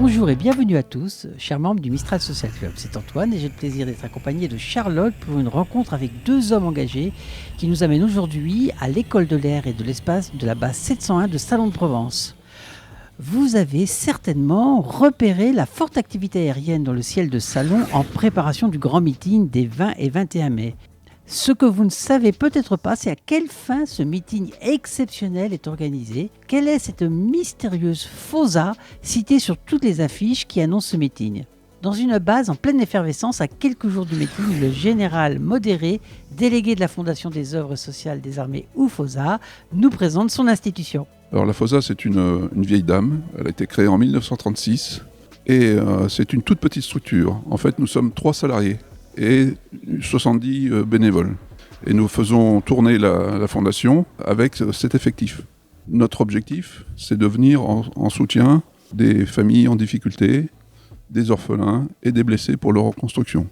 Bonjour et bienvenue à tous, chers membres du Mistral Social Club. C'est Antoine et j'ai le plaisir d'être accompagné de Charlotte pour une rencontre avec deux hommes engagés qui nous amènent aujourd'hui à l'école de l'air et de l'espace de la base 701 de Salon de Provence. Vous avez certainement repéré la forte activité aérienne dans le ciel de Salon en préparation du grand meeting des 20 et 21 mai. Ce que vous ne savez peut-être pas, c'est à quelle fin ce meeting exceptionnel est organisé. Quelle est cette mystérieuse FOSA citée sur toutes les affiches qui annoncent ce meeting ? Dans une base en pleine effervescence, à quelques jours du meeting, le général Modéré, délégué de la Fondation des œuvres sociales des armées ou FOSA, nous présente son institution. Alors la FOSA, c'est une vieille dame. Elle a été créée en 1936 et c'est une toute petite structure. En fait, nous sommes 3 salariés et 70 bénévoles. Et nous faisons tourner la fondation avec cet effectif. Notre objectif, c'est de venir en soutien des familles en difficulté, des orphelins et des blessés pour leur reconstruction.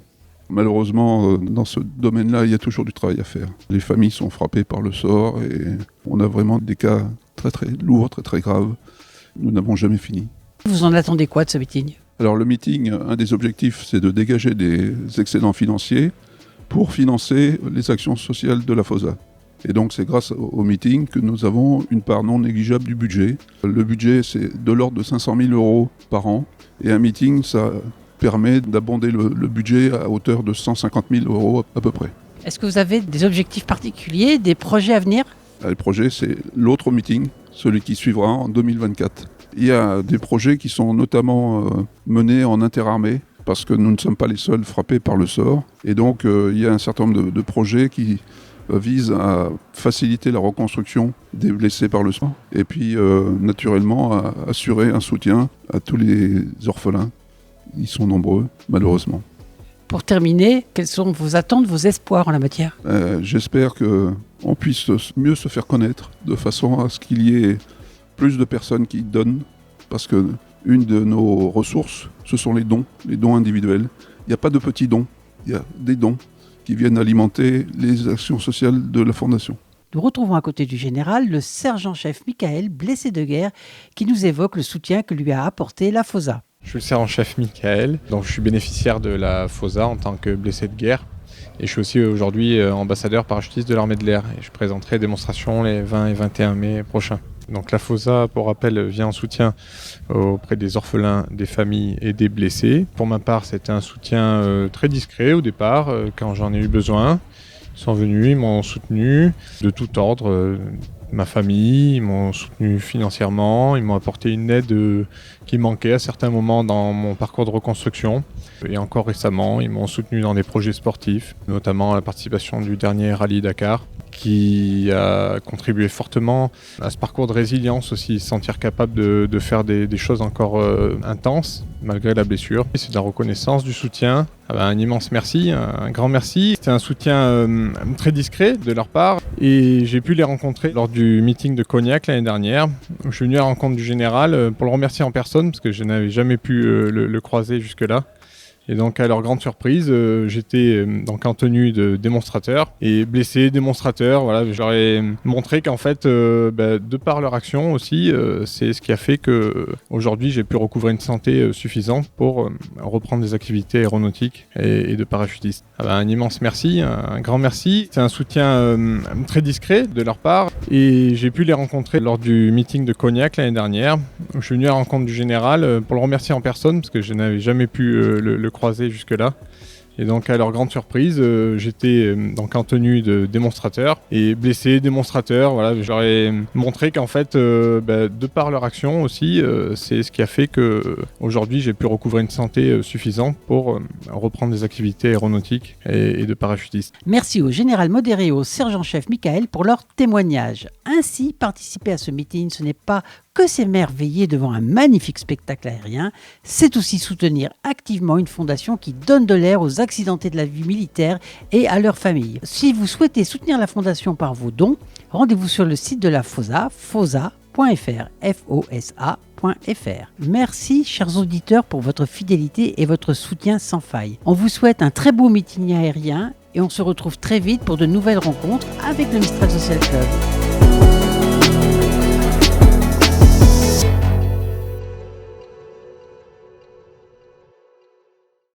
Malheureusement, dans ce domaine-là, il y a toujours du travail à faire. Les familles sont frappées par le sort et on a vraiment des cas très très lourds, très très graves. Nous n'avons jamais fini. Vous en attendez quoi de ce meeting ? Alors le meeting, un des objectifs, c'est de dégager des excédents financiers pour financer les actions sociales de la FOSA. Et donc c'est grâce au meeting que nous avons une part non négligeable du budget. Le budget, c'est de l'ordre de 500 000 € par an. Et un meeting, ça permet d'abonder le budget à hauteur de 150 000 € à peu près. Est-ce que vous avez des objectifs particuliers, des projets à venir ? Le projet, c'est l'autre meeting, celui qui suivra en 2024. Il y a des projets qui sont notamment menés en interarmée, parce que nous ne sommes pas les seuls frappés par le sort. Et donc, il y a un certain nombre de projets qui visent à faciliter la reconstruction des blessés par le sort. Et puis, naturellement, à assurer un soutien à tous les orphelins. Ils sont nombreux, malheureusement. Pour terminer, quelles sont vos attentes, vos espoirs en la matière ? J'espère qu'on puisse mieux se faire connaître, de façon à ce qu'il y ait plus de personnes qui donnent, parce que une de nos ressources, ce sont les dons individuels. Il n'y a pas de petits dons, il y a des dons qui viennent alimenter les actions sociales de la Fondation. Nous retrouvons à côté du général le sergent-chef Michael, blessé de guerre, qui nous évoque le soutien que lui a apporté la FOSA. Je suis le sergent-chef Michael, donc je suis bénéficiaire de la FOSA en tant que blessé de guerre. Et je suis aussi aujourd'hui ambassadeur parachutiste de l'armée de l'air. Et je présenterai démonstration les 20 et 21 mai prochains. Donc la FOSA, pour rappel, vient en soutien auprès des orphelins, des familles et des blessés. Pour ma part, c'était un soutien très discret au départ, quand j'en ai eu besoin. Ils sont venus, ils m'ont soutenu de tout ordre. Ma famille, ils m'ont soutenu financièrement, ils m'ont apporté une aide qui manquait à certains moments dans mon parcours de reconstruction. Et encore récemment, ils m'ont soutenu dans des projets sportifs, notamment la participation du dernier Rallye Dakar, qui a contribué fortement à ce parcours de résilience aussi, se sentir capable de faire des choses encore intenses malgré la blessure. Et c'est de la reconnaissance, du soutien. Un immense merci, un grand merci. C'était un soutien très discret de leur part et j'ai pu les rencontrer lors du meeting de Cognac l'année dernière. Je suis venu à la rencontre du général pour le remercier en personne parce que je n'avais jamais pu le croiser jusque-là. Et donc à leur grande surprise, j'étais donc en tenue de démonstrateur et blessé démonstrateur. Voilà, je leur ai montré qu'en fait, de par leur action aussi, c'est ce qui a fait que aujourd'hui j'ai pu recouvrer une santé suffisante pour reprendre des activités aéronautiques et de parachutiste. Un immense merci, un grand merci. C'est un soutien très discret de leur part et j'ai pu les rencontrer lors du meeting de Cognac l'année dernière. Je suis venu à la rencontre du général pour le remercier en personne parce que je n'avais jamais pu le croiser jusque-là. Et donc à leur grande surprise, j'étais donc en tenue de démonstrateur et blessé démonstrateur. Voilà, je leur ai montré qu'en fait, de par leur action aussi, c'est ce qui a fait que aujourd'hui j'ai pu recouvrer une santé suffisante pour reprendre des activités aéronautiques et de parachutiste. Merci au général Modéré et au sergent-chef Michael pour leur témoignage. Ainsi, participer à ce meeting, ce n'est pas que s'émerveiller devant un magnifique spectacle aérien, c'est aussi soutenir activement une fondation qui donne de l'air aux accidentés de la vie militaire et à leurs familles. Si vous souhaitez soutenir la fondation par vos dons, rendez-vous sur le site de la FOSA, fosa.fr, F-O-S-A.fr. Merci, chers auditeurs, pour votre fidélité et votre soutien sans faille. On vous souhaite un très beau meeting aérien et on se retrouve très vite pour de nouvelles rencontres avec le Mistral Social Club.